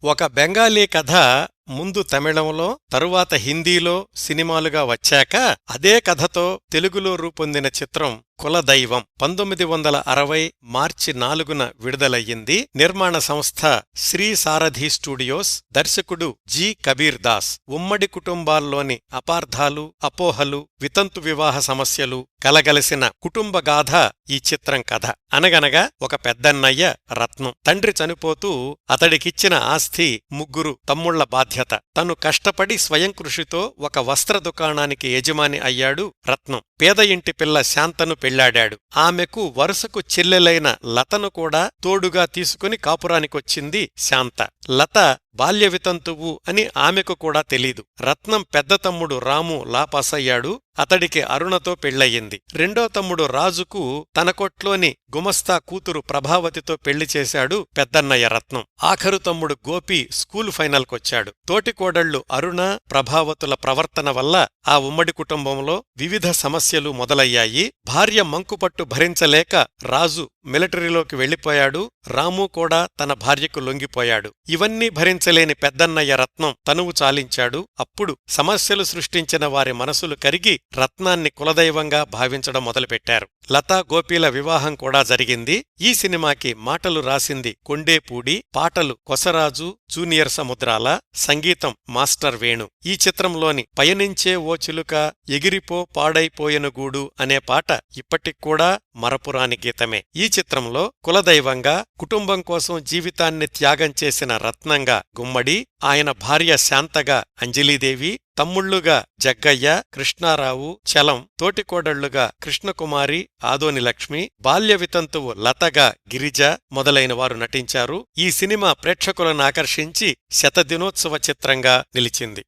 ఒక బెంగాలీ కథ ముందు తమిళంలో తరువాత హిందీలో సినిమాలుగా వచ్చాక అదే కథతో తెలుగులో రూపొందిన చిత్రం కులదైవం 1960 మార్చి 4న విడుదలయ్యింది. నిర్మాణ సంస్థ శ్రీ సారథి స్టూడియోస్. దర్శకుడు జి కబీర్ దాస్. ఉమ్మడి కుటుంబాల్లోని అపార్థాలు, అపోహలు, వితంతు వివాహ సమస్యలు కలగలిసిన కుటుంబగాథ ఈ చిత్రం కథ. అనగనగా ఒక పెద్దన్నయ్య రత్నం. తండ్రి చనిపోతూ అతడికిచ్చిన ఆస్తి ముగ్గురు తమ్ముళ్ల బాధ్యత. తను కష్టపడి స్వయం కృషితో ఒక వస్త్ర దుకాణానికి యజమాని అయ్యాడు రత్నం. పేద ఇంటి పిల్ల శాంతను పెళ్లాడాడు. ఆమెకు వరుసకు చెల్లెలైన లతను కూడా తోడుగా తీసుకుని కాపురానికొచ్చింది శాంత. లత బాల్య వితంతువు అని ఆమెకు కూడా తెలీదు. రత్నం పెద్ద తమ్ముడు రాము లాపాసయ్యాడు. అతడికి అరుణతో పెళ్లయ్యింది. రెండో తమ్ముడు రాజుకు తన కొట్లోని గుమస్తా కూతురు ప్రభావతితో పెళ్లి చేశాడు పెద్దన్నయ్య రత్నం. ఆఖరు తమ్ముడు గోపి స్కూల్ ఫైనల్కొచ్చాడు. తోటికోడళ్లు అరుణ, ప్రభావతుల ప్రవర్తన వల్ల ఆ ఉమ్మడి కుటుంబంలో వివిధ సమస్యలు మొదలయ్యాయి. భార్య మంకుపట్టు భరించలేక రాజు మిలిటరీలోకి వెళ్లిపోయాడు. రాము కూడా తన భార్యకు లొంగిపోయాడు. ఇవన్నీ భరించలేని పెద్దన్నయ్య రత్నం తనువు చాలించాడు. అప్పుడు సమస్యలు సృష్టించిన వారి మనసులు కరిగి రత్నాన్ని కులదైవంగా భావించడం మొదలుపెట్టారు. లతా గోపీల వివాహం కూడా జరిగింది. ఈ సినిమాకి మాటలు రాసింది కొండేపూడి, పాటలు కొసరాజు, జూనియర్ సముద్రాల, సంగీతం మాస్టర్ వేణు. ఈ చిత్రంలోని పయనించే ఓ చిలుక, ఎగిరిపో పాడైపోయెను గూడు అనే పాట ఇప్పటిక్కూడా మరపురాని గీతమే. ఈ చిత్రంలో కులదైవంగా, కుటుంబం కోసం జీవితాన్ని త్యాగం చేసిన రత్నంగా గుమ్మడి, ఆయన భార్య శాంతగా అంజలీదేవి, తమ్ముళ్లుగా జగ్గయ్య, కృష్ణారావు, చలం, తోటికోడళ్లుగా కృష్ణకుమారి, ఆదోని లక్ష్మి, బాల్య వితంతువు లతగా గిరిజ మొదలైన వారు నటించారు. ఈ సినిమా ప్రేక్షకులను ఆకర్షించి శతదినోత్సవ చిత్రంగా నిలిచింది.